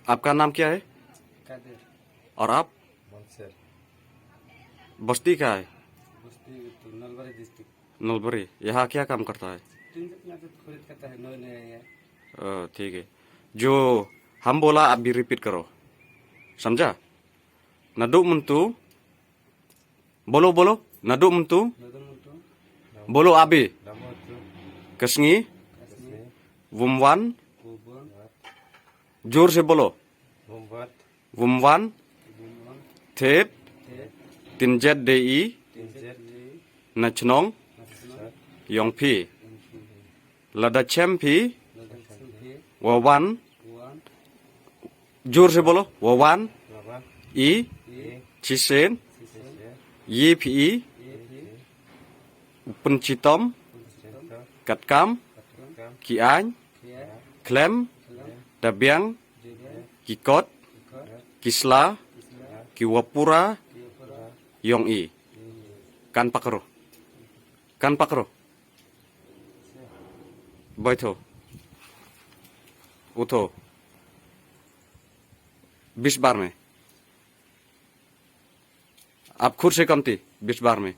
आपका नाम क्या है? कादिर। और आप? बंसर। बस्ती क्या है? बस्ती तो नलबारी डिस्ट्रिक्ट। नलबरी। यहाँ क्या काम करता है? खरीद करता है, नए नए है। ठीक है। जो हम बोला आप भी रिपीट करो, समझा? नदु मुंतु, बोलो बोलो, नदु मुंतु, नदम मुंतु, बोलो अभी, दामोतु, कसंगी, kasni, वुमवान, bubun, जोर से बोलो, bumbat, वुमवान, bumon, थेप, te, तिनजेट देई, tinjet, नचनोंग, nasno, योंगफी, infi, लदचेम्फी, ladaksampi, ववान, uan, जोर से बोलो, ववान, laban, ई, e, चिसेन, sise, ये फी, epi, पेंचितम, puncento, कटकाम, katkam, किआन, kia, क्लेम, kelam, दब्यांग, jeda, किकोट, ikot, किस्ला, isla, किवपुरा, kiopura, योंग ई। कान पकड़ो, कान पकड़ो, बैठो, उठो, 20 बार में। आप खुद से कमती 20 बार में।